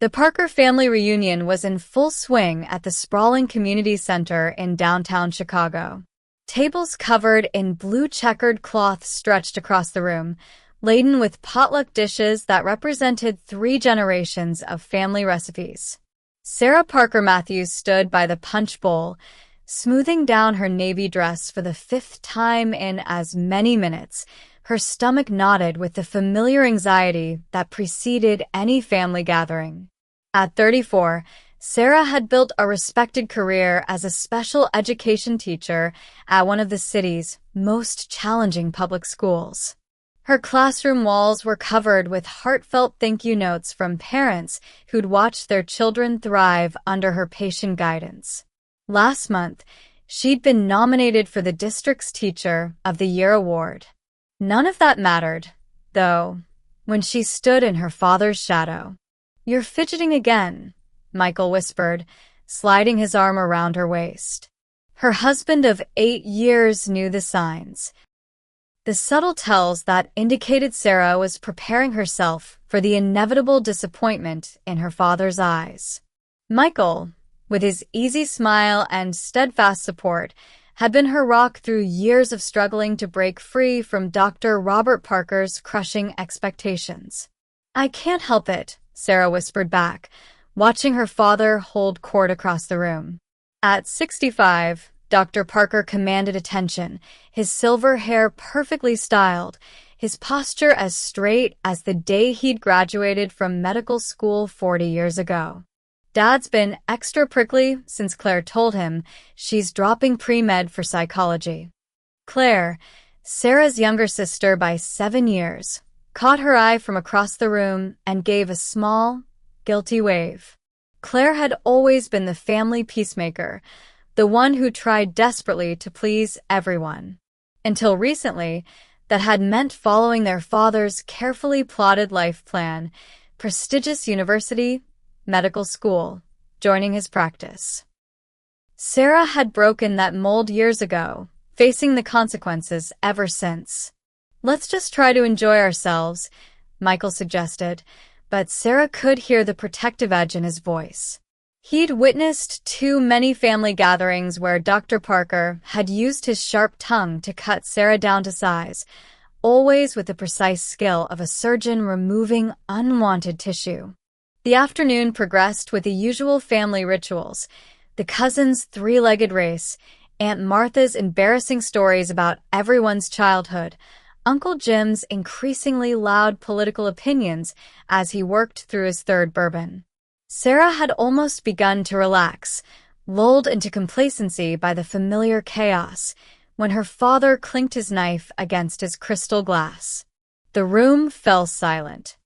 The Parker family reunion was in full swing at the sprawling community center in downtown Chicago. Tables covered in blue checkered cloth stretched across the room, laden with potluck dishes that represented 3 generations of family recipes. Sarah Parker Matthews stood by the punch bowl, smoothing down her navy dress for the 5th time in as many minutes. Her stomach knotted with the familiar anxiety that preceded any family gathering. At 34, Sarah had built a respected career as a special education teacher at one of the city's most challenging public schools. Her classroom walls were covered with heartfelt thank you notes from parents who'd watched their children thrive under her patient guidance. Last month, she'd been nominated for the district's Teacher of the Year award. None of that mattered, though, when she stood in her father's shadow. "You're fidgeting again," Michael whispered, sliding his arm around her waist. Her husband of 8 years knew the signs. The subtle tells that indicated Sarah was preparing herself for the inevitable disappointment in her father's eyes. Michael, with his easy smile and steadfast support, had been her rock through years of struggling to break free from Dr. Robert Parker's crushing expectations. "I can't help it," Sarah whispered back, watching her father hold court across the room. At 65, Dr. Parker commanded attention, his silver hair perfectly styled, his posture as straight as the day he'd graduated from medical school 40 years ago. "Dad's been extra prickly since Claire told him she's dropping pre-med for psychology." Claire, Sarah's younger sister by 7 years, caught her eye from across the room and gave a small, guilty wave. Claire had always been the family peacemaker, the one who tried desperately to please everyone. Until recently, that had meant following their father's carefully plotted life plan, prestigious university, medical school, joining his practice. Sarah had broken that mold years ago, facing the consequences ever since. "Let's just try to enjoy ourselves," Michael suggested, but Sarah could hear the protective edge in his voice. He'd witnessed too many family gatherings where Dr. Parker had used his sharp tongue to cut Sarah down to size, always with the precise skill of a surgeon removing unwanted tissue. The afternoon progressed with the usual family rituals, the cousins' 3-legged race, Aunt Martha's embarrassing stories about everyone's childhood, Uncle Jim's increasingly loud political opinions as he worked through his 3rd bourbon. Sarah had almost begun to relax, lulled into complacency by the familiar chaos, when her father clinked his knife against his crystal glass. The room fell silent.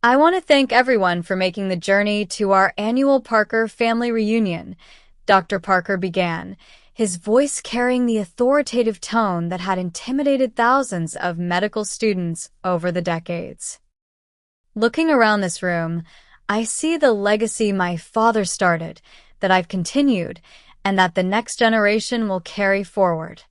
"I want to thank everyone for making the journey to our annual Parker family reunion," Dr. Parker began, his voice carrying the authoritative tone that had intimidated thousands of medical students over the decades. "Looking around this room, I see the legacy my father started, that I've continued, and that the next generation will carry forward."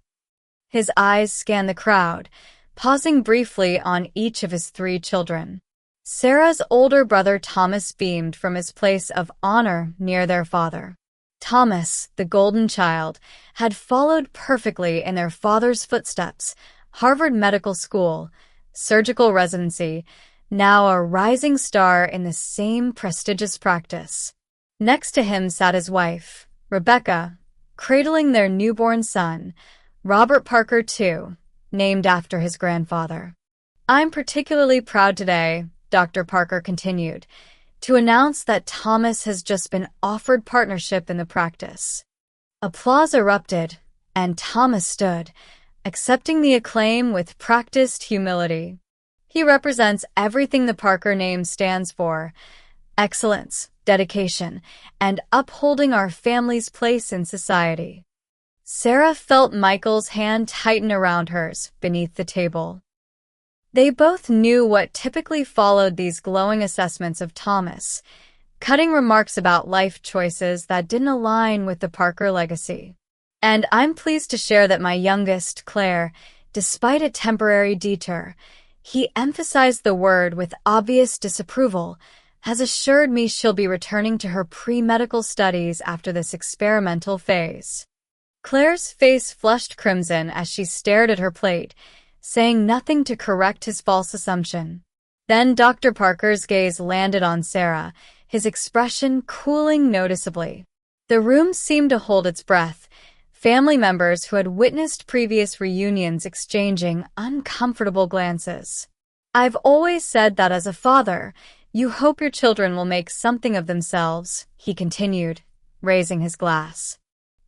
His eyes scanned the crowd, pausing briefly on each of his 3 children. Sarah's older brother Thomas beamed from his place of honor near their father. Thomas, the golden child, had followed perfectly in their father's footsteps, Harvard Medical School, surgical residency, now a rising star in the same prestigious practice. Next to him sat his wife, Rebecca, cradling their newborn son, Robert Parker II, named after his grandfather. "I'm particularly proud today," Dr. Parker continued, "to announce that Thomas has just been offered partnership in the practice." Applause erupted, and Thomas stood, accepting the acclaim with practiced humility. He represents everything the Parker name stands for: excellence, dedication, and upholding our family's place in society. Sarah felt Michael's hand tighten around hers beneath the table. They both knew what typically followed these glowing assessments of Thomas, cutting remarks about life choices that didn't align with the Parker legacy. "And I'm pleased to share that my youngest, Claire, despite a temporary detour," he emphasized the word with obvious disapproval, has assured me she'll be returning to her pre-medical studies after this experimental phase. Claire's face flushed crimson as she stared at her plate, saying nothing to correct his false assumption. Then Dr. Parker's gaze landed on Sarah, his expression cooling noticeably. The room seemed to hold its breath, family members who had witnessed previous reunions exchanging uncomfortable glances. "I've always said that as a father, you hope your children will make something of themselves," he continued, raising his glass.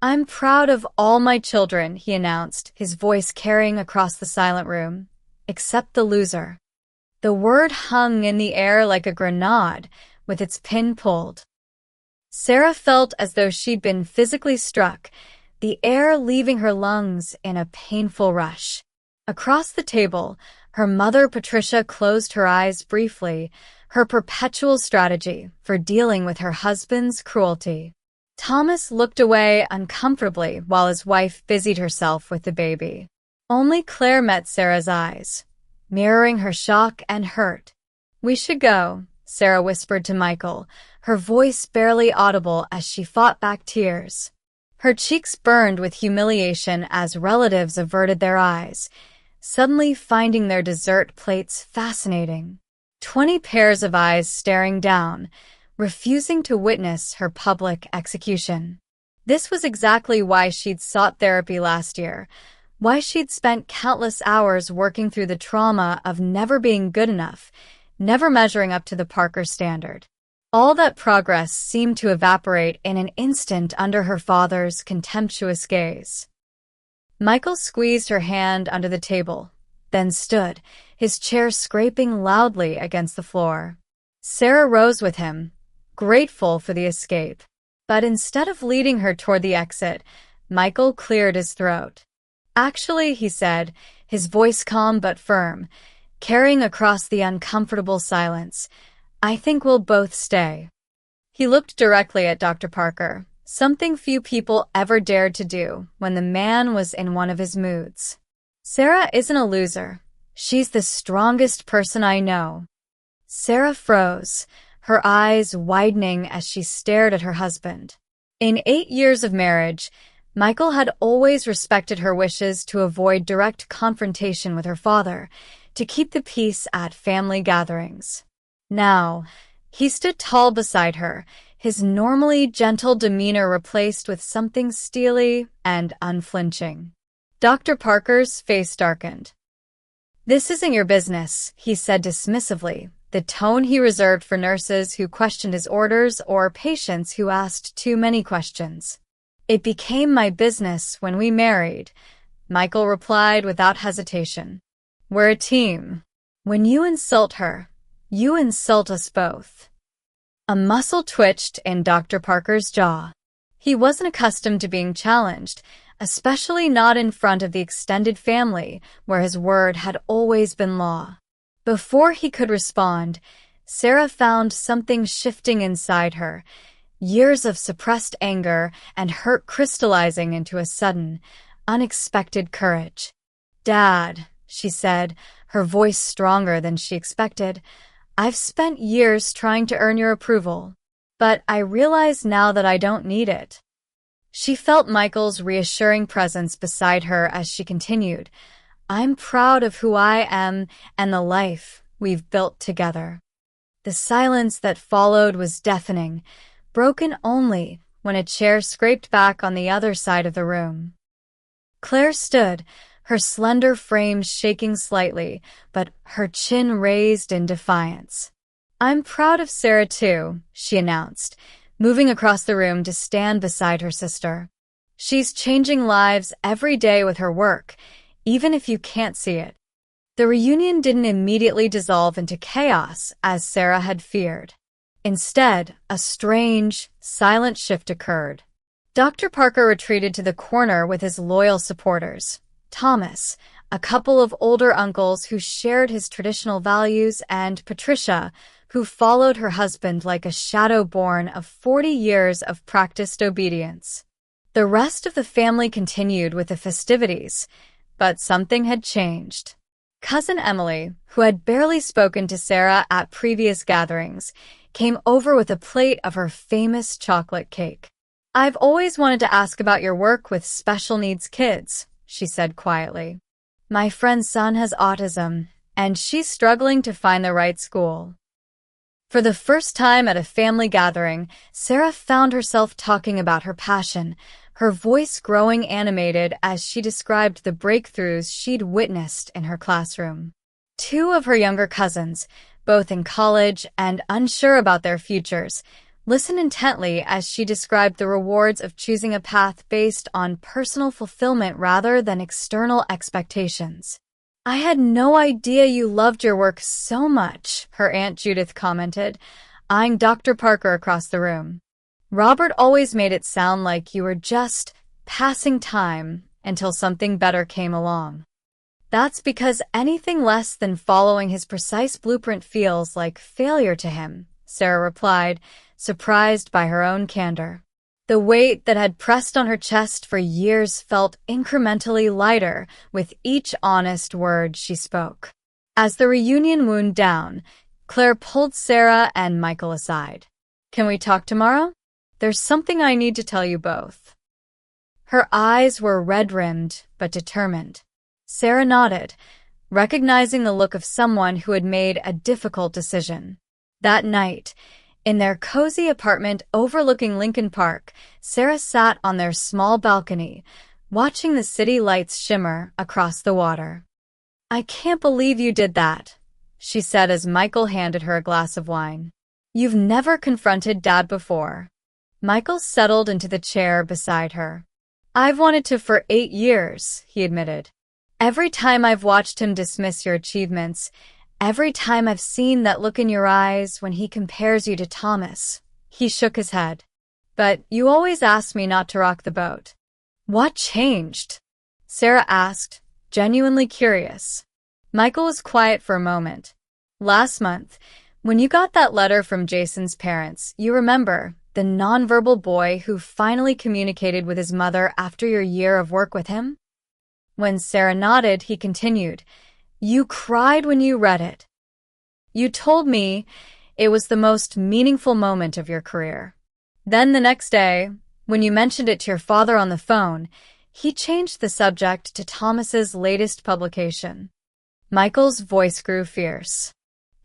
"I'm proud of all my children," he announced, his voice carrying across the silent room, "except the loser." The word hung in the air like a grenade, with its pin pulled. Sarah felt as though she'd been physically struck, the air leaving her lungs in a painful rush. Across the table, her mother Patricia closed her eyes briefly, her perpetual strategy for dealing with her husband's cruelty. Thomas looked away uncomfortably while his wife busied herself with the baby. Only Claire met Sarah's eyes, mirroring her shock and hurt. "We should go," Sarah whispered to Michael, her voice barely audible as she fought back tears. Her cheeks burned with humiliation as relatives averted their eyes, suddenly finding their dessert plates fascinating. 20 pairs of eyes staring down, refusing to witness her public execution. This was exactly why she'd sought therapy last year, why she'd spent countless hours working through the trauma of never being good enough, never measuring up to the Parker standard. All that progress seemed to evaporate in an instant under her father's contemptuous gaze. Michael squeezed her hand under the table, then stood, his chair scraping loudly against the floor. Sarah rose with him, grateful for the escape. But instead of leading her toward the exit, Michael cleared his throat. "Actually," he said, his voice calm but firm, carrying across the uncomfortable silence, "I think we'll both stay." He looked directly at Dr. Parker, something few people ever dared to do when the man was in one of his moods. "Sarah isn't a loser. She's the strongest person I know." Sarah froze, her eyes widening as she stared at her husband. In 8 years of marriage, Michael had always respected her wishes to avoid direct confrontation with her father, to keep the peace at family gatherings. Now, he stood tall beside her, his normally gentle demeanor replaced with something steely and unflinching. Dr. Parker's face darkened. "This isn't your business," he said dismissively, the tone he reserved for nurses who questioned his orders or patients who asked too many questions. "It became my business when we married," Michael replied without hesitation. "We're a team. When you insult her, you insult us both." A muscle twitched in Dr. Parker's jaw. He wasn't accustomed to being challenged, especially not in front of the extended family, where his word had always been law. Before he could respond, Sarah found something shifting inside her, years of suppressed anger and hurt crystallizing into a sudden, unexpected courage. "Dad," she said, her voice stronger than she expected, "I've spent years trying to earn your approval, but I realize now that I don't need it." She felt Michael's reassuring presence beside her as she continued, "I'm proud of who I am and the life we've built together." The silence that followed was deafening, broken only when a chair scraped back on the other side of the room. Claire stood, her slender frame shaking slightly, but her chin raised in defiance. "I'm proud of Sarah too," she announced, moving across the room to stand beside her sister. "She's changing lives every day with her work, even if you can't see it." The reunion didn't immediately dissolve into chaos as Sarah had feared. Instead, a strange, silent shift occurred. Dr. Parker retreated to the corner with his loyal supporters, Thomas, a couple of older uncles who shared his traditional values, and Patricia, who followed her husband like a shadow born of 40 years of practiced obedience. The rest of the family continued with the festivities, but something had changed. Cousin Emily, who had barely spoken to Sarah at previous gatherings, came over with a plate of her famous chocolate cake. "I've always wanted to ask about your work with special needs kids," she said quietly. "My friend's son has autism, and she's struggling to find the right school." For the first time at a family gathering, Sarah found herself talking about her passion, her voice growing animated as she described the breakthroughs she'd witnessed in her classroom. Two of her younger cousins, both in college and unsure about their futures, listened intently as she described the rewards of choosing a path based on personal fulfillment rather than external expectations. "I had no idea you loved your work so much," her Aunt Judith commented, eyeing Dr. Parker across the room. "Robert always made it sound like you were just passing time until something better came along." "That's because anything less than following his precise blueprint feels like failure to him," Sarah replied, surprised by her own candor. The weight that had pressed on her chest for years felt incrementally lighter with each honest word she spoke. As the reunion wound down, Claire pulled Sarah and Michael aside. "Can we talk tomorrow? There's something I need to tell you both." Her eyes were red-rimmed but determined. Sarah nodded, recognizing the look of someone who had made a difficult decision. That night, in their cozy apartment overlooking Lincoln Park, Sarah sat on their small balcony, watching the city lights shimmer across the water. "I can't believe you did that," she said as Michael handed her a glass of wine. "You've never confronted Dad before." Michael settled into the chair beside her. "I've wanted to for 8 years, he admitted. "Every time I've watched him dismiss your achievements, every time I've seen that look in your eyes when he compares you to Thomas." He shook his head. "But you always asked me not to rock the boat." "What changed?" Sarah asked, genuinely curious. Michael was quiet for a moment. "Last month, when you got that letter from Jason's parents, you remember, the nonverbal boy who finally communicated with his mother after your year of work with him?" When Sarah nodded, he continued, "You cried when you read it. You told me it was the most meaningful moment of your career. Then the next day, when you mentioned it to your father on the phone, he changed the subject to Thomas's latest publication." Michael's voice grew fierce.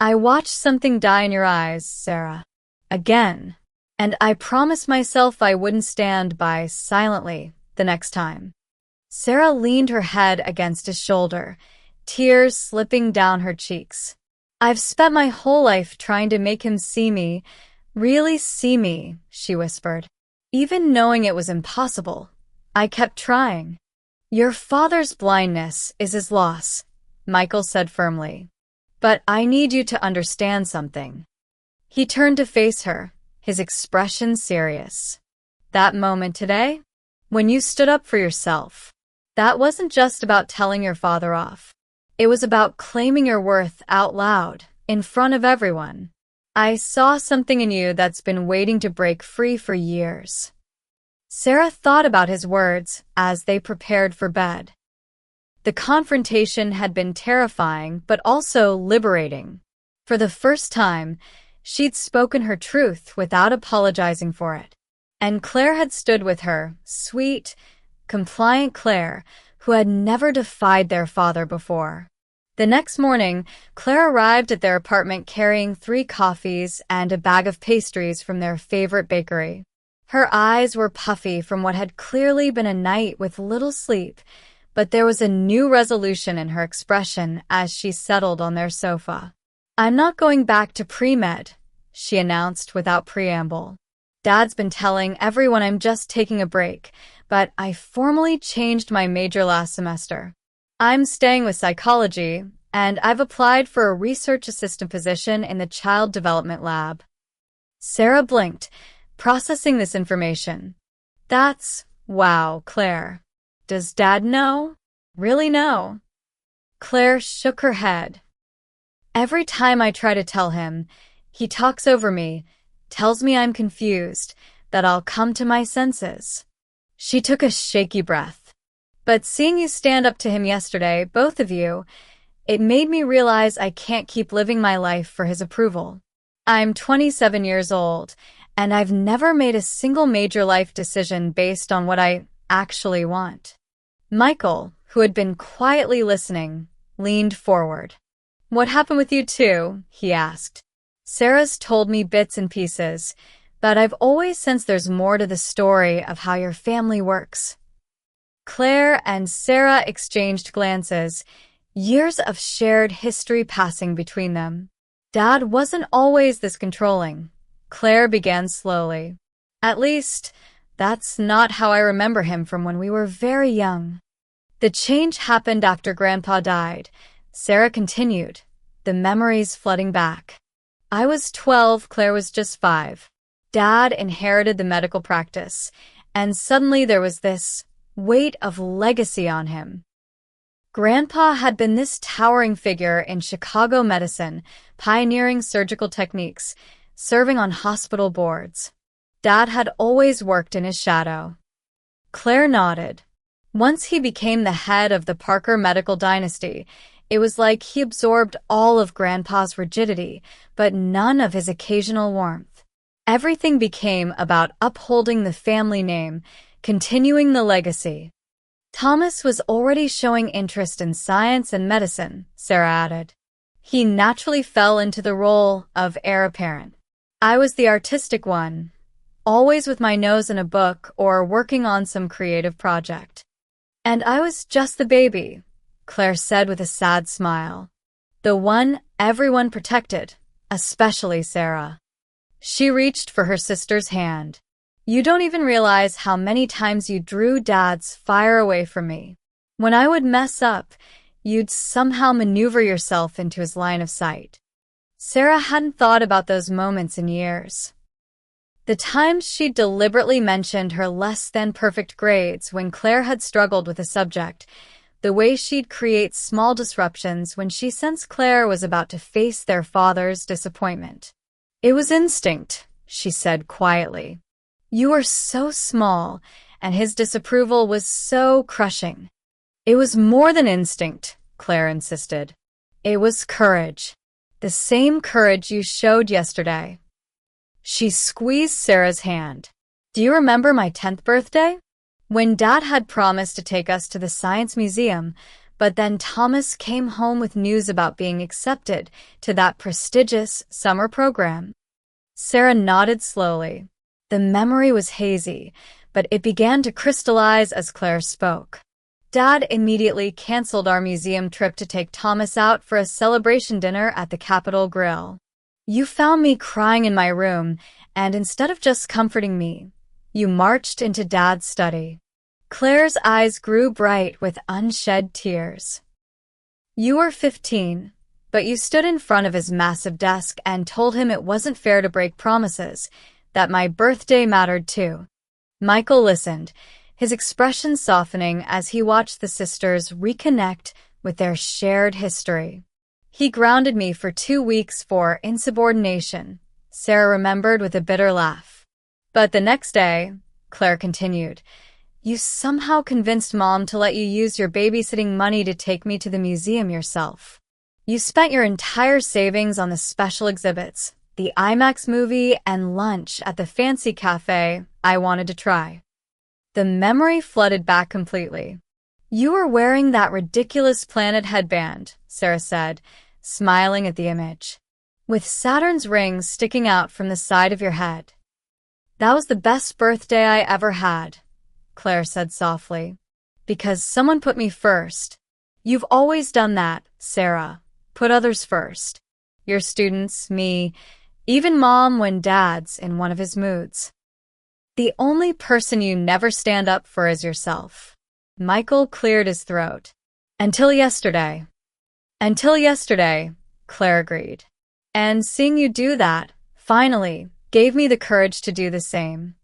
"I watched something die in your eyes, Sarah. Again. And I promised myself I wouldn't stand by silently the next time." Sarah leaned her head against his shoulder, tears slipping down her cheeks. "I've spent my whole life trying to make him see me, really see me," she whispered. "Even knowing it was impossible, I kept trying." "Your father's blindness is his loss," Michael said firmly. "But I need you to understand something." He turned to face her, his expression serious. "That moment today, when you stood up for yourself, that wasn't just about telling your father off. It was about claiming your worth out loud, in front of everyone. I saw something in you that's been waiting to break free for years." Sarah thought about his words as they prepared for bed. The confrontation had been terrifying but also liberating. For the first time, she'd spoken her truth without apologizing for it. And Claire had stood with her, sweet, compliant Claire, who had never defied their father before. The next morning, Claire arrived at their apartment carrying 3 coffees and a bag of pastries from their favorite bakery. Her eyes were puffy from what had clearly been a night with little sleep, but there was a new resolution in her expression as she settled on their sofa. "I'm not going back to pre-med," she announced without preamble. "Dad's been telling everyone I'm just taking a break, but I formally changed my major last semester. I'm staying with psychology, and I've applied for a research assistant position in the child development lab." Sarah blinked, processing this information. Wow, Claire. Does Dad know? Really know?" Claire shook her head. "Every time I try to tell him, he talks over me, tells me I'm confused, that I'll come to my senses." She took a shaky breath. "But seeing you stand up to him yesterday, both of you, it made me realize I can't keep living my life for his approval. I'm 27 years old, and I've never made a single major life decision based on what I actually want. Michael, who had been quietly listening, leaned forward. What happened with you two? He asked. Sarah's told me bits and pieces, but I've always sensed there's more to the story of how your family works. Claire and Sarah exchanged glances, years of shared history passing between them. Dad wasn't always this controlling. Claire began slowly. At least, that's not how I remember him from when we were very young. The change happened after Grandpa died. Sarah continued, the memories flooding back. I was 12, Claire was just 5. Dad inherited the medical practice, and suddenly there was this weight of legacy on him. Grandpa had been this towering figure in Chicago medicine, pioneering surgical techniques, serving on hospital boards. Dad had always worked in his shadow. Claire nodded. Once he became the head of the Parker medical dynasty, it was like he absorbed all of Grandpa's rigidity, but none of his occasional warmth. Everything became about upholding the family name, continuing the legacy. Thomas was already showing interest in science and medicine, Sarah added. He naturally fell into the role of heir apparent. I was the artistic one, always with my nose in a book or working on some creative project. And I was just the baby, Claire said with a sad smile. The one everyone protected, especially Sarah. She reached for her sister's hand. You don't even realize how many times you drew Dad's fire away from me. When I would mess up, you'd somehow maneuver yourself into his line of sight. Sarah hadn't thought about those moments in years. The times she'd deliberately mentioned her less-than-perfect grades when Claire had struggled with a subject, the way she'd create small disruptions when she sensed Claire was about to face their father's disappointment. It was instinct, she said quietly. You were so small, and his disapproval was so crushing. It was more than instinct, Claire insisted. It was courage. The same courage you showed yesterday. She squeezed Sarah's hand. Do you remember my 10th birthday? When Dad had promised to take us to the Science Museum, but then Thomas came home with news about being accepted to that prestigious summer program. Sarah nodded slowly. The memory was hazy, but it began to crystallize as Claire spoke. Dad immediately canceled our museum trip to take Thomas out for a celebration dinner at the Capitol Grill. You found me crying in my room, and instead of just comforting me, you marched into Dad's study. Claire's eyes grew bright with unshed tears. You were 15, but you stood in front of his massive desk and told him it wasn't fair to break promises, that my birthday mattered too. Michael listened, his expression softening as he watched the sisters reconnect with their shared history. He grounded me for 2 weeks for insubordination, Sarah remembered with a bitter laugh. But the next day, Claire continued, you somehow convinced Mom to let you use your babysitting money to take me to the museum yourself. You spent your entire savings on the special exhibits, the IMAX movie, and lunch at the fancy cafe I wanted to try. The memory flooded back completely. You were wearing that ridiculous planet headband, Sarah said, smiling at the image, with Saturn's rings sticking out from the side of your head. That was the best birthday I ever had, Claire said softly, because someone put me first. You've always done that, Sarah. Put others first. Your students, me, even Mom when Dad's in one of his moods. The only person you never stand up for is yourself. Michael cleared his throat. Until yesterday. Until yesterday, Claire agreed. And seeing you do that, finally, gave me the courage to do the same.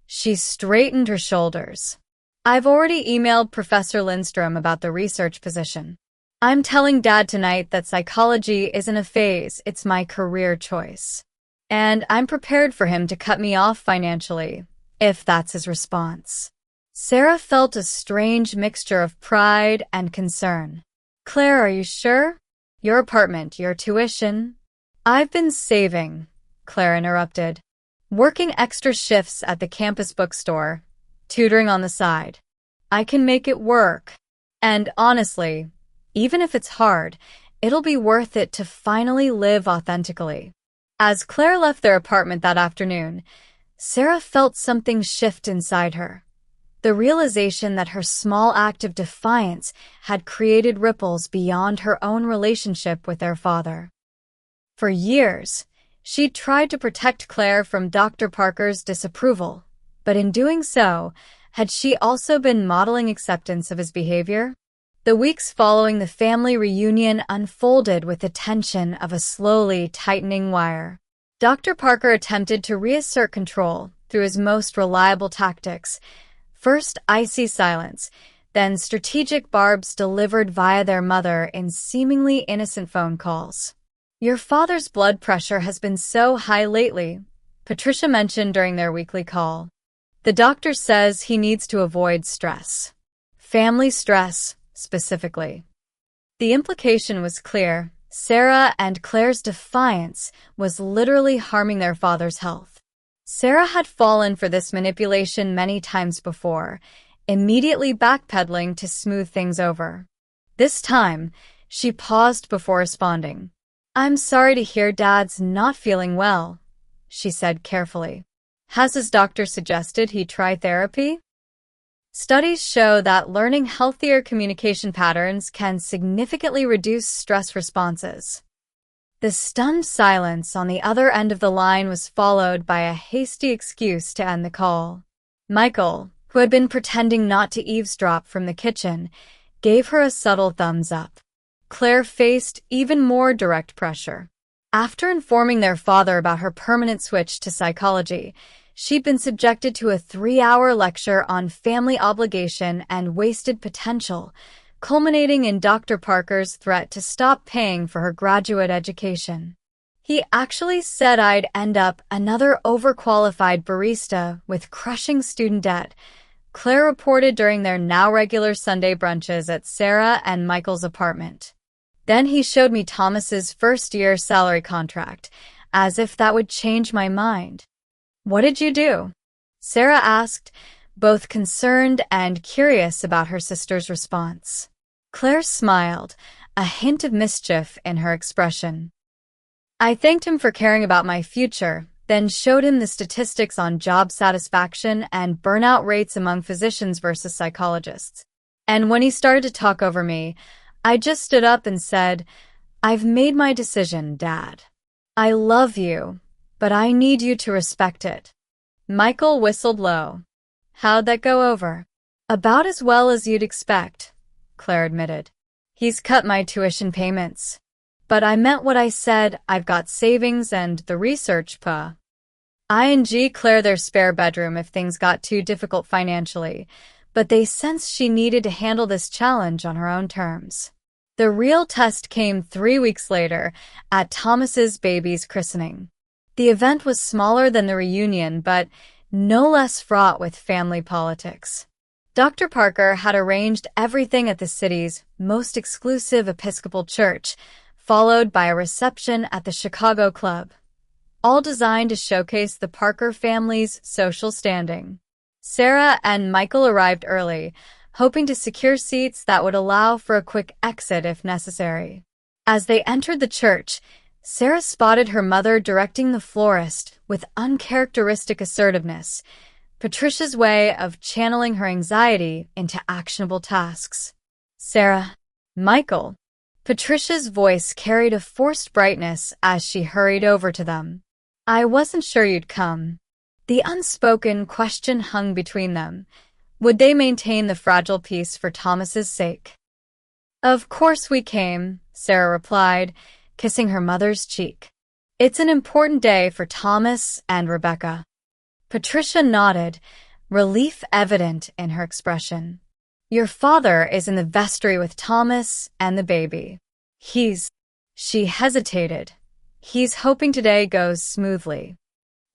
She straightened her shoulders. I've already emailed Professor Lindstrom about the research position. I'm telling Dad tonight that psychology isn't a phase, it's my career choice. And I'm prepared for him to cut me off financially, if that's his response. Sarah felt a strange mixture of pride and concern. Claire, are you sure? Your apartment, your tuition? "I've been saving," Claire interrupted. "Working extra shifts at the campus bookstore, tutoring on the side. I can make it work. And honestly, even if it's hard, it'll be worth it to finally live authentically." As Claire left their apartment that afternoon, Sarah felt something shift inside her. The realization that her small act of defiance had created ripples beyond her own relationship with their father. For years, she'd tried to protect Claire from Dr. Parker's disapproval, but in doing so, had she also been modeling acceptance of his behavior? The weeks following the family reunion unfolded with the tension of a slowly tightening wire. Dr. Parker attempted to reassert control through his most reliable tactics. First, icy silence, then strategic barbs delivered via their mother in seemingly innocent phone calls. "Your father's blood pressure has been so high lately," Patricia mentioned during their weekly call. "The doctor says he needs to avoid stress. Family stress, specifically." The implication was clear. Sarah and Claire's defiance was literally harming their father's health. Sarah had fallen for this manipulation many times before, immediately backpedaling to smooth things over. This time, she paused before responding. "I'm sorry to hear Dad's not feeling well," she said carefully. "Has his doctor suggested he try therapy?" Studies show that learning healthier communication patterns can significantly reduce stress responses. The stunned silence on the other end of the line was followed by a hasty excuse to end the call. Michael, who had been pretending not to eavesdrop from the kitchen, gave her a subtle thumbs up. Claire faced even more direct pressure. After informing their father about her permanent switch to psychology, she'd been subjected to a 3-hour lecture on family obligation and wasted potential, culminating in Dr. Parker's threat to stop paying for her graduate education. He actually said I'd end up another overqualified barista with crushing student debt, Claire reported during their now regular Sunday brunches at Sarah and Michael's apartment. Then he showed me Thomas's first-year salary contract, as if that would change my mind. "What did you do?" Sarah asked, both concerned and curious about her sister's response. Claire smiled, a hint of mischief in her expression. "I thanked him for caring about my future, then showed him the statistics on job satisfaction and burnout rates among physicians versus psychologists. And when he started to talk over me, I just stood up and said, 'I've made my decision, Dad. I love you, but I need you to respect it.'" Michael whistled low. "How'd that go over?" "About as well as you'd expect," Claire admitted. "He's cut my tuition payments. But I meant what I said. I've got savings and the research ing Claire their spare bedroom if things got too difficult financially, but they sensed she needed to handle this challenge on her own terms. The real test came 3 weeks later at Thomas's baby's christening. The event was smaller than the reunion, but no less fraught with family politics. Dr. Parker had arranged everything at the city's most exclusive Episcopal church, followed by a reception at the Chicago Club, all designed to showcase the Parker family's social standing. Sarah and Michael arrived early, hoping to secure seats that would allow for a quick exit if necessary. As they entered the church, Sarah spotted her mother directing the florist with uncharacteristic assertiveness, Patricia's way of channeling her anxiety into actionable tasks. "Sarah." "Michael." Patricia's voice carried a forced brightness as she hurried over to them. "I wasn't sure you'd come." The unspoken question hung between them. Would they maintain the fragile peace for Thomas's sake? "Of course we came," Sarah replied, kissing her mother's cheek. "It's an important day for Thomas and Rebecca." Patricia nodded, relief evident in her expression. "Your father is in the vestry with Thomas and the baby. She hesitated. "He's hoping today goes smoothly."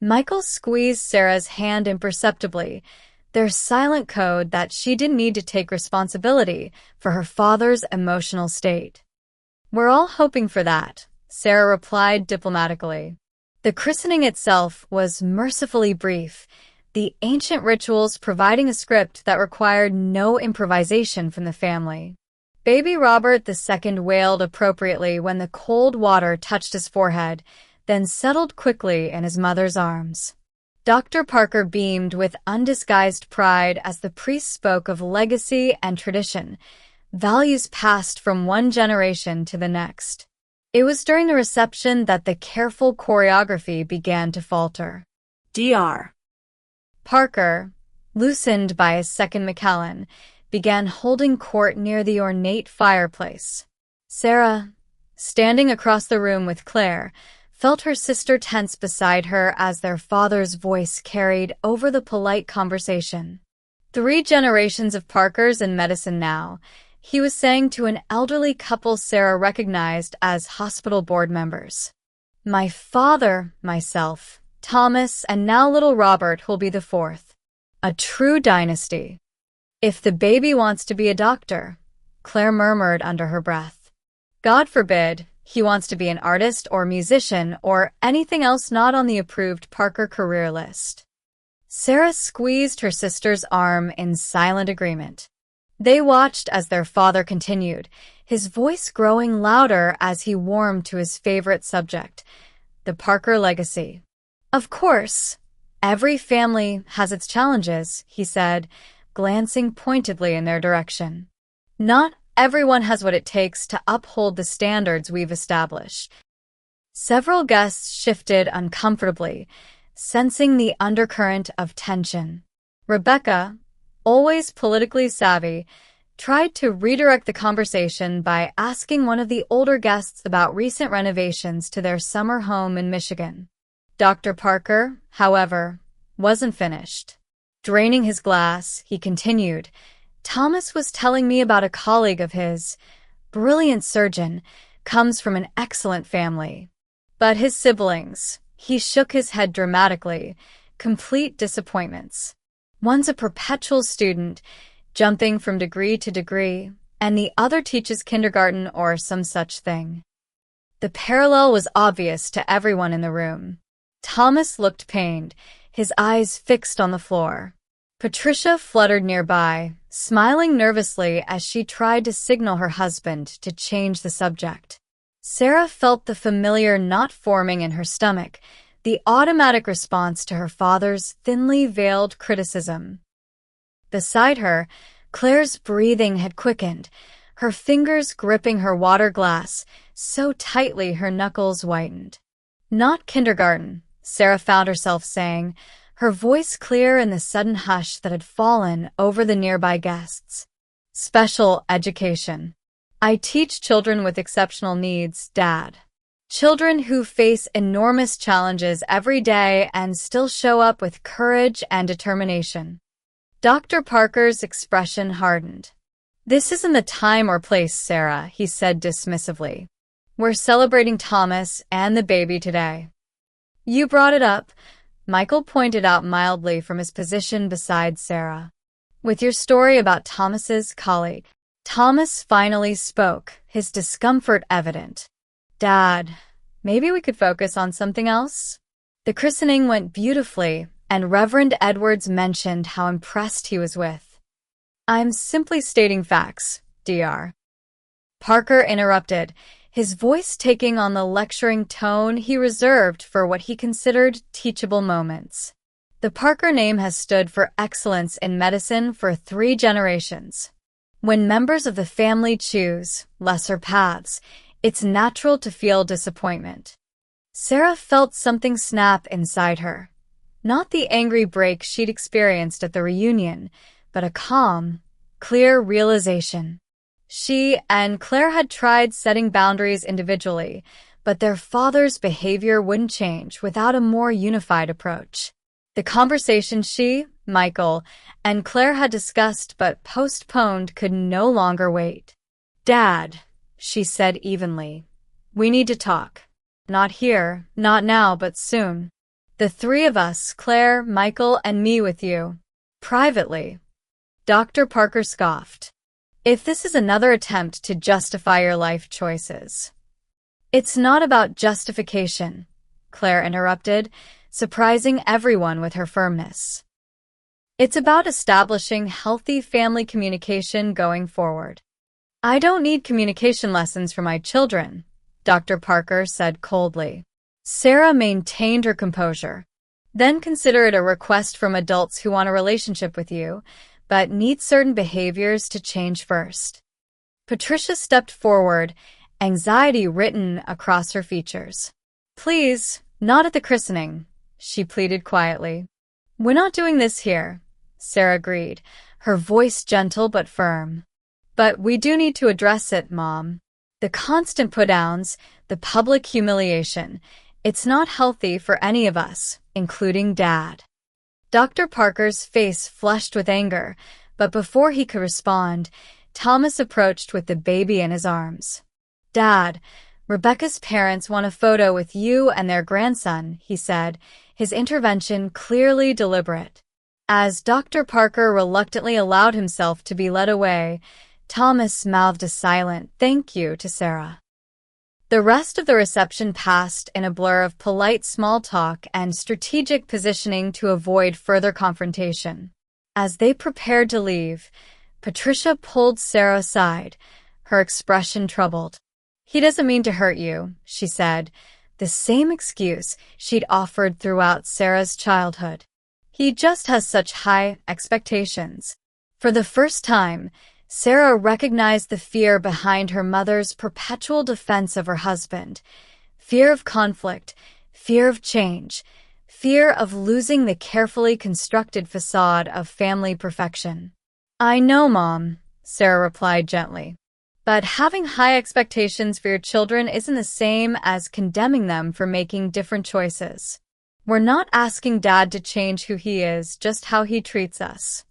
Michael squeezed Sarah's hand imperceptibly, their silent code that she didn't need to take responsibility for her father's emotional state. "We're all hoping for that," Sarah replied diplomatically. The christening itself was mercifully brief, the ancient rituals providing a script that required no improvisation from the family. Baby Robert II wailed appropriately when the cold water touched his forehead, then settled quickly in his mother's arms. Dr. Parker beamed with undisguised pride as the priest spoke of legacy and tradition, values passed from one generation to the next. It was during the reception that the careful choreography began to falter. Dr. Parker, loosened by his second Macallan, began holding court near the ornate fireplace. Sarah, standing across the room with Claire, felt her sister tense beside her as their father's voice carried over the polite conversation. 3 generations of Parkers in medicine now, he was saying to an elderly couple Sarah recognized as hospital board members. My father, myself, Thomas, and now little Robert will be the 4th. A true dynasty. If the baby wants to be a doctor, Claire murmured under her breath. God forbid, he wants to be an artist or musician or anything else not on the approved Parker career list. Sarah squeezed her sister's arm in silent agreement. They watched as their father continued, his voice growing louder as he warmed to his favorite subject, the Parker legacy. Of course, every family has its challenges, he said, glancing pointedly in their direction. Not everyone has what it takes to uphold the standards we've established. Several guests shifted uncomfortably, sensing the undercurrent of tension. Rebecca, always politically savvy, tried to redirect the conversation by asking one of the older guests about recent renovations to their summer home in Michigan. Dr. Parker, however, wasn't finished. Draining his glass, he continued, Thomas was telling me about a colleague of his, brilliant surgeon, comes from an excellent family. But his siblings, he shook his head dramatically, complete disappointments. One's a perpetual student, jumping from degree to degree, and the other teaches kindergarten or some such thing. The parallel was obvious to everyone in the room. Thomas looked pained, his eyes fixed on the floor. Patricia fluttered nearby, smiling nervously as she tried to signal her husband to change the subject. Sarah felt the familiar knot forming in her stomach, the automatic response to her father's thinly veiled criticism. Beside her, Claire's breathing had quickened, her fingers gripping her water glass so tightly her knuckles whitened. Not kindergarten, Sarah found herself saying, her voice clear in the sudden hush that had fallen over the nearby guests. Special education. I teach children with exceptional needs, Dad. Children who face enormous challenges every day and still show up with courage and determination. Dr. Parker's expression hardened. This isn't the time or place, Sarah, he said dismissively. We're celebrating Thomas and the baby today. You brought it up, Michael pointed out mildly from his position beside Sarah. With your story about Thomas's colleague. Thomas finally spoke, his discomfort evident. Dad, maybe we could focus on something else? The christening went beautifully, and Reverend Edwards mentioned how impressed he was with. I'm simply stating facts, Dr. Parker interrupted, his voice taking on the lecturing tone he reserved for what he considered teachable moments. The Parker name has stood for excellence in medicine for 3 generations. When members of the family choose lesser paths, it's natural to feel disappointment. Sarah felt something snap inside her. Not the angry break she'd experienced at the reunion, but a calm, clear realization. She and Claire had tried setting boundaries individually, but their father's behavior wouldn't change without a more unified approach. The conversation she, Michael, and Claire had discussed but postponed could no longer wait. Dad, she said evenly, we need to talk. Not here, not now, but soon. The 3 of us, Claire, Michael, and me with you. Privately. Dr. Parker scoffed. If this is another attempt to justify your life choices. It's not about justification, Claire interrupted, surprising everyone with her firmness. It's about establishing healthy family communication going forward. I don't need communication lessons for my children, Dr. Parker said coldly. Sarah maintained her composure. Then consider it a request from adults who want a relationship with you, but need certain behaviors to change first. Patricia stepped forward, anxiety written across her features. Please, not at the christening, she pleaded quietly. We're not doing this here, Sarah agreed, her voice gentle but firm. But we do need to address it, Mom. The constant put-downs, the public humiliation, it's not healthy for any of us, including Dad. Dr. Parker's face flushed with anger, but before he could respond, Thomas approached with the baby in his arms. Dad, Rebecca's parents want a photo with you and their grandson, he said, his intervention clearly deliberate. As Dr. Parker reluctantly allowed himself to be led away, Thomas mouthed a silent thank you to Sarah. The rest of the reception passed in a blur of polite small talk and strategic positioning to avoid further confrontation. As they prepared to leave, Patricia pulled Sarah aside, her expression troubled. He doesn't mean to hurt you, she said, the same excuse she'd offered throughout Sarah's childhood. He just has such high expectations. For the first time, Sarah recognized the fear behind her mother's perpetual defense of her husband. Fear of conflict, fear of change, fear of losing the carefully constructed facade of family perfection. I know, Mom, Sarah replied gently. But having high expectations for your children isn't the same as condemning them for making different choices. We're not asking Dad to change who he is, just how he treats us.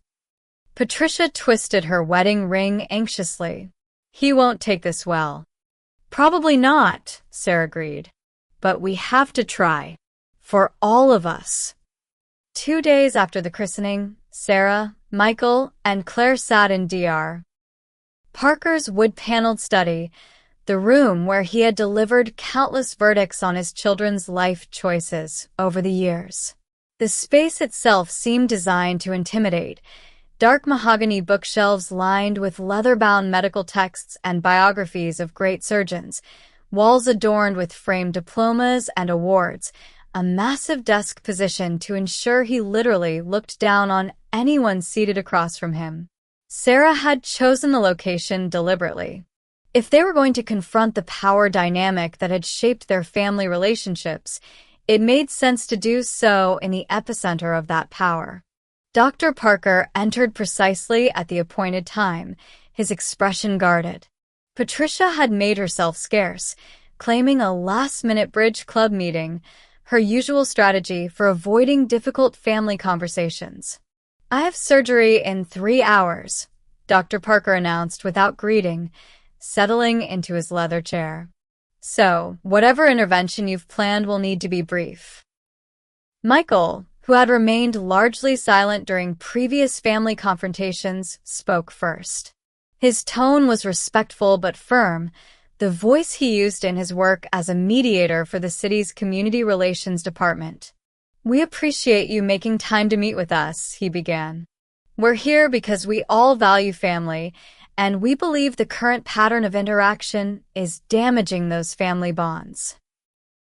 Patricia twisted her wedding ring anxiously. He won't take this well. Probably not, Sarah agreed. But we have to try. For all of us. 2 days after the christening, Sarah, Michael, and Claire sat in Dr. Parker's wood-paneled study, the room where he had delivered countless verdicts on his children's life choices over the years. The space itself seemed designed to intimidate. Dark mahogany bookshelves lined with leather-bound medical texts and biographies of great surgeons, walls adorned with framed diplomas and awards, a massive desk positioned to ensure he literally looked down on anyone seated across from him. Sarah had chosen the location deliberately. If they were going to confront the power dynamic that had shaped their family relationships, it made sense to do so in the epicenter of that power. Dr. Parker entered precisely at the appointed time, his expression guarded. Patricia had made herself scarce, claiming a last-minute bridge club meeting, her usual strategy for avoiding difficult family conversations. I have surgery in 3 hours, Dr. Parker announced without greeting, settling into his leather chair. So, whatever intervention you've planned will need to be brief. Michael, who had remained largely silent during previous family confrontations, spoke first. His tone was respectful but firm, the voice he used in his work as a mediator for the city's community relations department. We appreciate you making time to meet with us, he began. We're here because we all value family, and we believe the current pattern of interaction is damaging those family bonds.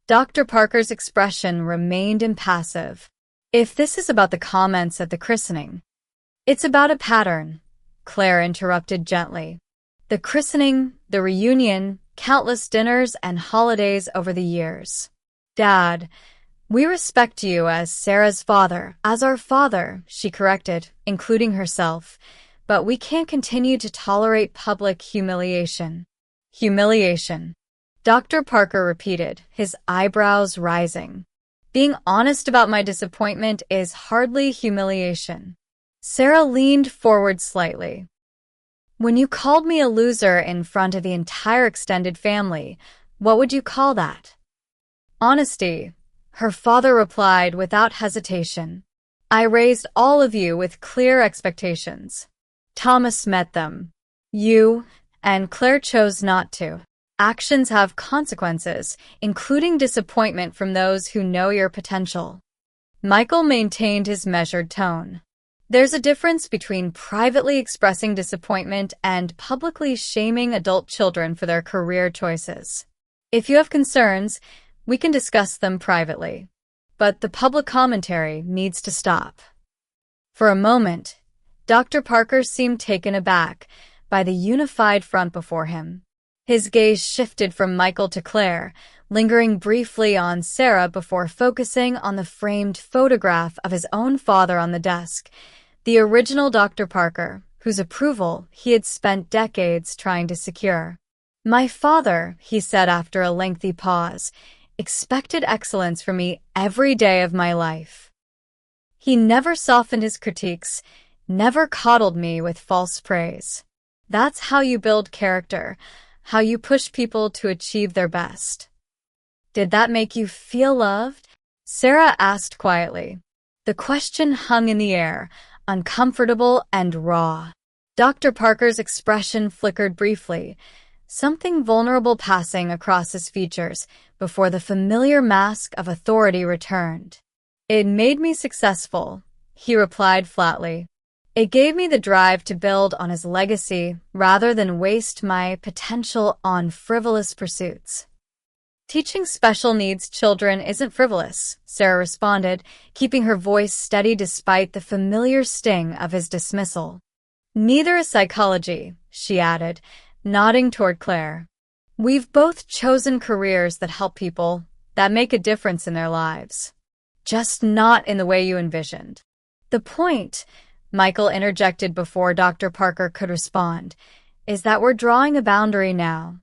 Dr. Parker's expression remained impassive. If this is about the comments at the christening, it's about a pattern, Claire interrupted gently. The christening, the reunion, countless dinners and holidays over the years. Dad, we respect you as Sarah's father, as our father, she corrected, including herself, but we can't continue to tolerate public humiliation. Humiliation. Dr. Parker repeated, his eyebrows rising. Being honest about my disappointment is hardly humiliation. Sarah leaned forward slightly. When you called me a loser in front of the entire extended family, what would you call that? Honesty, her father replied without hesitation. I raised all of you with clear expectations. Thomas met them. You and Claire chose not to. Actions have consequences, including disappointment from those who know your potential. Michael maintained his measured tone. There's a difference between privately expressing disappointment and publicly shaming adult children for their career choices. If you have concerns, we can discuss them privately. But the public commentary needs to stop. For a moment, Dr. Parker seemed taken aback by the unified front before him. His gaze shifted from Michael to Claire, lingering briefly on Sarah before focusing on the framed photograph of his own father on the desk, the original Dr. Parker, whose approval he had spent decades trying to secure. "My father," he said after a lengthy pause, "expected excellence from me every day of my life. He never softened his critiques, never coddled me with false praise. That's how you build character, how you push people to achieve their best." "Did that make you feel loved?" Sarah asked quietly. The question hung in the air, uncomfortable and raw. Dr. Parker's expression flickered briefly, something vulnerable passing across his features before the familiar mask of authority returned. "It made me successful," he replied flatly. "It gave me the drive to build on his legacy rather than waste my potential on frivolous pursuits." "Teaching special needs children isn't frivolous," Sarah responded, keeping her voice steady despite the familiar sting of his dismissal. "Neither is psychology," she added, nodding toward Claire. "We've both chosen careers that help people, that make a difference in their lives. Just not in the way you envisioned." "The point," Michael interjected before Dr. Parker could respond, "is that we're drawing a boundary now.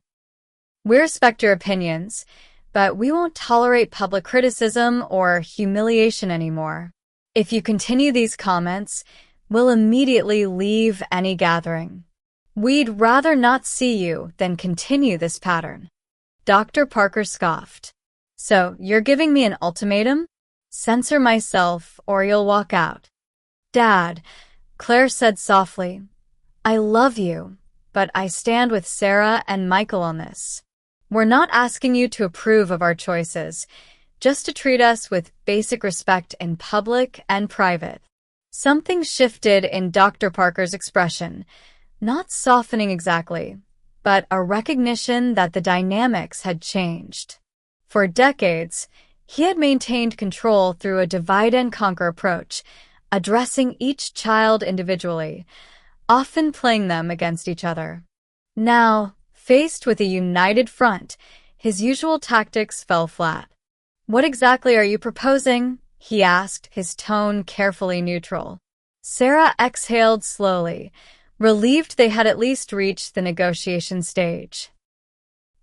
We respect your opinions, but we won't tolerate public criticism or humiliation anymore. If you continue these comments, we'll immediately leave any gathering. We'd rather not see you than continue this pattern." Dr. Parker scoffed. "So you're giving me an ultimatum? Censor myself or you'll walk out." "Dad," Claire said softly, "I love you, but I stand with Sarah and Michael on this. We're not asking you to approve of our choices, just to treat us with basic respect in public and private." Something shifted in Dr. Parker's expression, not softening exactly, but a recognition that the dynamics had changed. For decades, he had maintained control through a divide-and-conquer approach, addressing each child individually, often playing them against each other. Now, faced with a united front, his usual tactics fell flat. "What exactly are you proposing?" he asked, his tone carefully neutral. Sarah exhaled slowly, relieved they had at least reached the negotiation stage.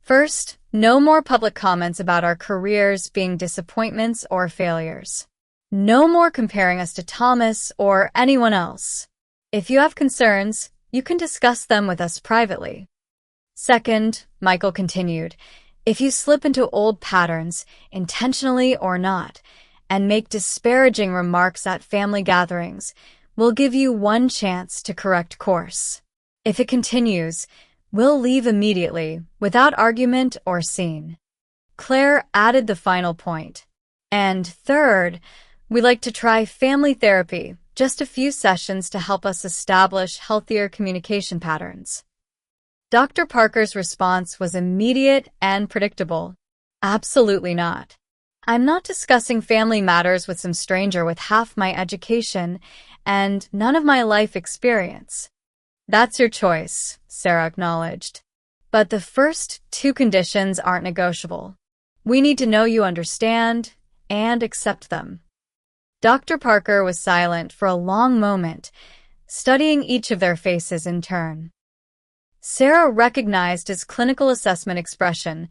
"First, no more public comments about our careers being disappointments or failures. No more comparing us to Thomas or anyone else. If you have concerns, you can discuss them with us privately. Second," Michael continued, "if you slip into old patterns, intentionally or not, and make disparaging remarks at family gatherings, we'll give you one chance to correct course. If it continues, we'll leave immediately, without argument or scene." Claire added the final point. "And third, we like to try family therapy, just a few sessions to help us establish healthier communication patterns." Dr. Parker's response was immediate and predictable. "Absolutely not. I'm not discussing family matters with some stranger with half my education and none of my life experience." "That's your choice," Sarah acknowledged. "But the first two conditions aren't negotiable. We need to know you understand and accept them." Dr. Parker was silent for a long moment, studying each of their faces in turn. Sarah recognized his clinical assessment expression,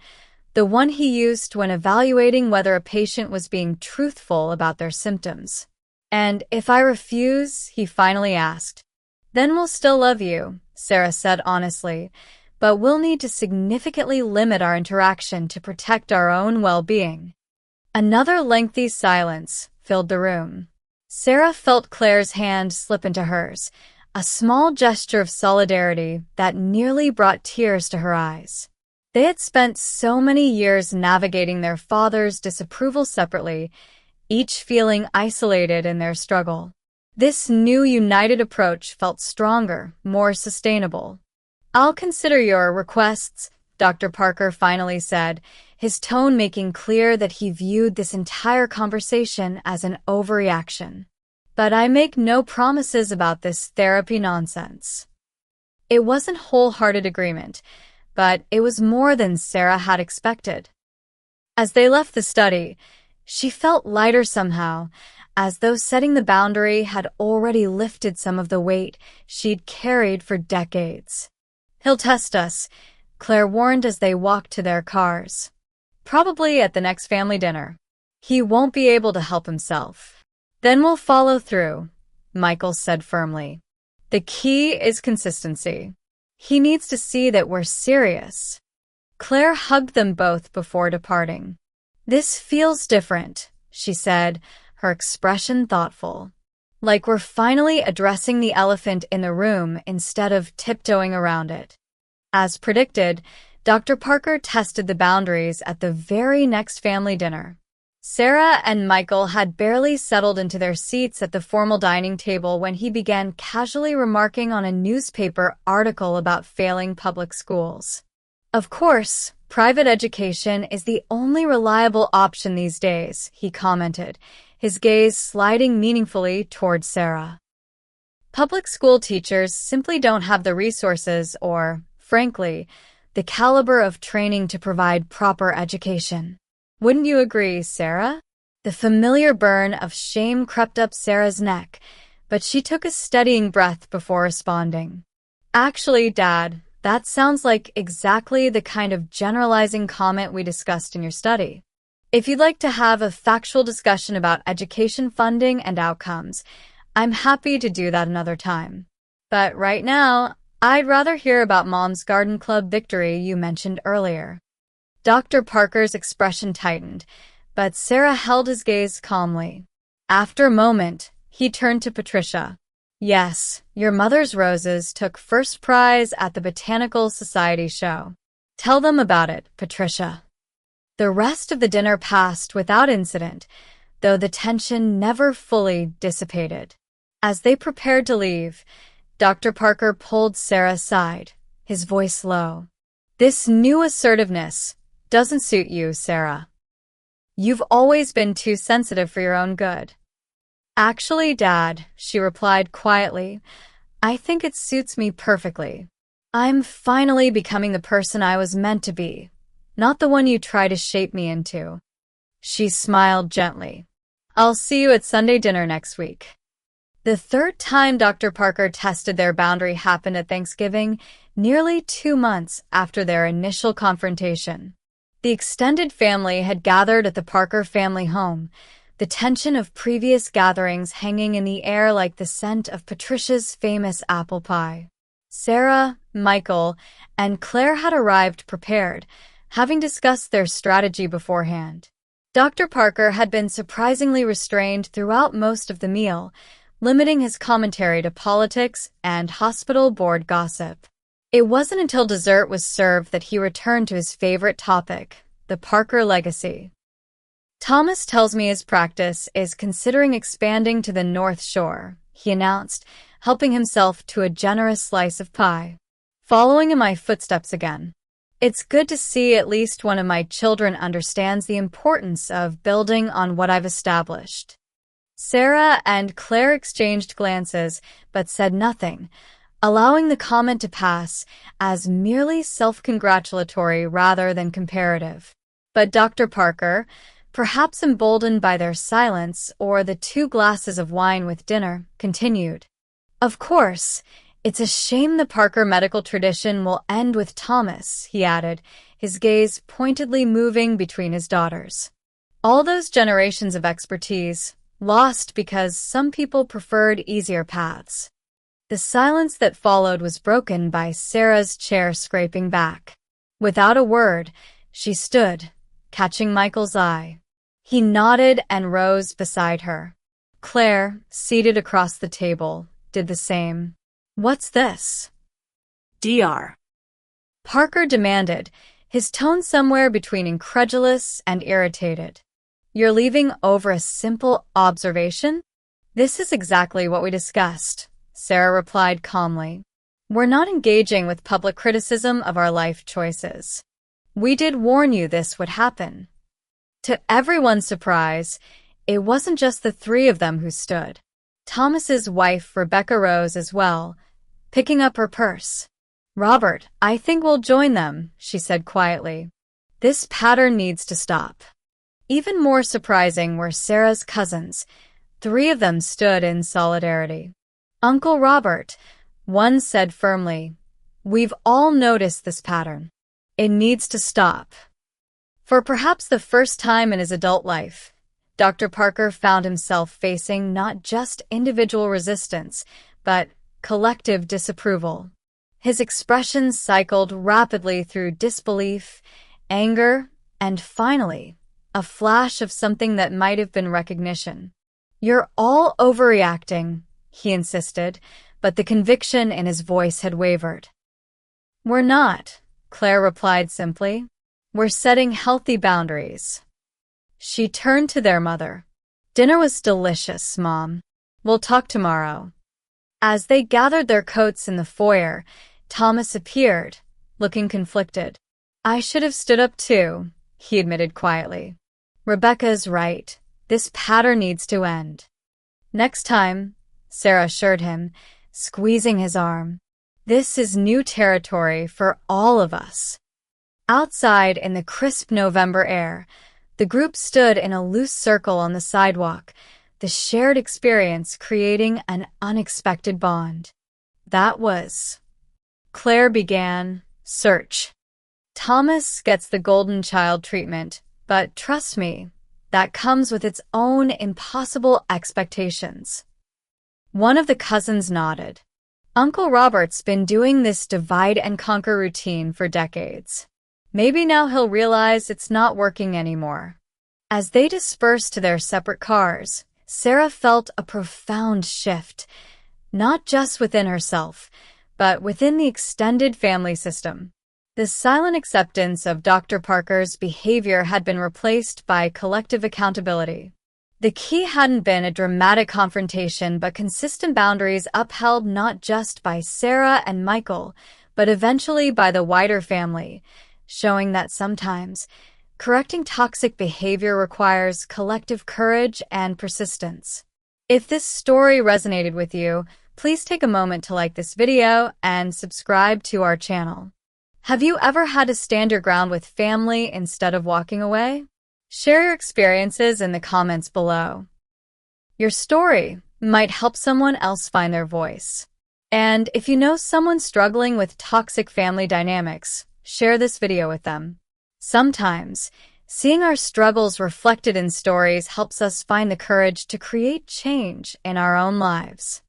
the one he used when evaluating whether a patient was being truthful about their symptoms. "And if I refuse," he finally asked. "Then we'll still love you," Sarah said honestly, "but we'll need to significantly limit our interaction to protect our own well-being." Another lengthy silence filled the room. Sarah felt Claire's hand slip into hers, a small gesture of solidarity that nearly brought tears to her eyes. They had spent so many years navigating their father's disapproval separately, each feeling isolated in their struggle. This new united approach felt stronger, more sustainable. "I'll consider your requests," Dr. Parker finally said, his tone making clear that he viewed this entire conversation as an overreaction. "But I make no promises about this therapy nonsense." It wasn't wholehearted agreement, but it was more than Sarah had expected. As they left the study, she felt lighter somehow, as though setting the boundary had already lifted some of the weight she'd carried for decades. "He'll test us," Claire warned as they walked to their cars. "Probably at the next family dinner. He won't be able to help himself." "Then we'll follow through," Michael said firmly. "The key is consistency. He needs to see that we're serious." Claire hugged them both before departing. "This feels different," she said, her expression thoughtful. "Like we're finally addressing the elephant in the room instead of tiptoeing around it." As predicted, Dr. Parker tested the boundaries at the very next family dinner. Sarah and Michael had barely settled into their seats at the formal dining table when he began casually remarking on a newspaper article about failing public schools. "Of course, private education is the only reliable option these days," he commented, his gaze sliding meaningfully toward Sarah. "Public school teachers simply don't have the resources or, frankly, the caliber of training to provide proper education. Wouldn't you agree, Sarah?" The familiar burn of shame crept up Sarah's neck, but she took a steadying breath before responding. "Actually, Dad, that sounds like exactly the kind of generalizing comment we discussed in your study. If you'd like to have a factual discussion about education funding and outcomes, I'm happy to do that another time. But right now, I'd rather hear about Mom's Garden Club victory you mentioned earlier." Dr. Parker's expression tightened, but Sarah held his gaze calmly. After a moment, he turned to Patricia. "Yes, your mother's roses took first prize at the Botanical Society show. Tell them about it, Patricia." The rest of the dinner passed without incident, though the tension never fully dissipated. As they prepared to leave, Dr. Parker pulled Sarah aside, his voice low. "This new assertiveness doesn't suit you, Sarah. You've always been too sensitive for your own good." "Actually, Dad," she replied quietly, "I think it suits me perfectly. I'm finally becoming the person I was meant to be, not the one you try to shape me into." She smiled gently. "I'll see you at Sunday dinner next week." The third time Dr. Parker tested their boundary happened at Thanksgiving, nearly 2 months after their initial confrontation. The extended family had gathered at the Parker family home, the tension of previous gatherings hanging in the air like the scent of Patricia's famous apple pie. Sarah, Michael, and Claire had arrived prepared, having discussed their strategy beforehand. Dr. Parker had been surprisingly restrained throughout most of the meal, limiting his commentary to politics and hospital board gossip. It wasn't until dessert was served that he returned to his favorite topic, the Parker legacy. "Thomas tells me his practice is considering expanding to the North Shore," he announced, helping himself to a generous slice of pie. "Following in my footsteps again. It's good to see at least one of my children understands the importance of building on what I've established." Sarah and Claire exchanged glances, but said nothing, allowing the comment to pass as merely self-congratulatory rather than comparative. But Dr. Parker, perhaps emboldened by their silence or the 2 glasses of wine with dinner, continued. "Of course, it's a shame the Parker medical tradition will end with Thomas," he added, his gaze pointedly moving between his daughters. "All those generations of expertise, lost because some people preferred easier paths." The silence that followed was broken by Sarah's chair scraping back. Without a word, she stood, catching Michael's eye. He nodded and rose beside her. Claire, seated across the table, did the same. "What's this?" Dr. Parker demanded, his tone somewhere between incredulous and irritated. "You're leaving over a simple observation?" "This is exactly what we discussed," Sarah replied calmly. "We're not engaging with public criticism of our life choices. We did warn you this would happen." To everyone's surprise, it wasn't just the three of them who stood. Thomas's wife, Rebecca, rose as well, picking up her purse. "Robert, I think we'll join them," she said quietly. "This pattern needs to stop." Even more surprising were Sarah's cousins. 3 of them stood in solidarity. "Uncle Robert," one said firmly, "we've all noticed this pattern. It needs to stop." For perhaps the first time in his adult life, Dr. Parker found himself facing not just individual resistance, but collective disapproval. His expressions cycled rapidly through disbelief, anger, and finally, a flash of something that might have been recognition. "You're all overreacting," he insisted, but the conviction in his voice had wavered. "We're not," Claire replied simply. "We're setting healthy boundaries." She turned to their mother. "Dinner was delicious, Mom. We'll talk tomorrow." As they gathered their coats in the foyer, Thomas appeared, looking conflicted. "I should have stood up too," he admitted quietly. "Rebecca's right. This pattern needs to end." "Next time," Sarah assured him, squeezing his arm. "This is new territory for all of us." Outside in the crisp November air, the group stood in a loose circle on the sidewalk, the shared experience creating an unexpected bond. "That was..." Claire began, "Search. Thomas gets the golden child treatment, but trust me, that comes with its own impossible expectations." One of the cousins nodded. "Uncle Robert's been doing this divide-and-conquer routine for decades. Maybe now he'll realize it's not working anymore." As they dispersed to their separate cars, Sarah felt a profound shift, not just within herself, but within the extended family system. The silent acceptance of Dr. Parker's behavior had been replaced by collective accountability. The key hadn't been a dramatic confrontation, but consistent boundaries upheld not just by Sarah and Michael, but eventually by the wider family, showing that sometimes correcting toxic behavior requires collective courage and persistence. If this story resonated with you, please take a moment to like this video and subscribe to our channel. Have you ever had to stand your ground with family instead of walking away? Share your experiences in the comments below. Your story might help someone else find their voice. And if you know someone struggling with toxic family dynamics, share this video with them. Sometimes, seeing our struggles reflected in stories helps us find the courage to create change in our own lives.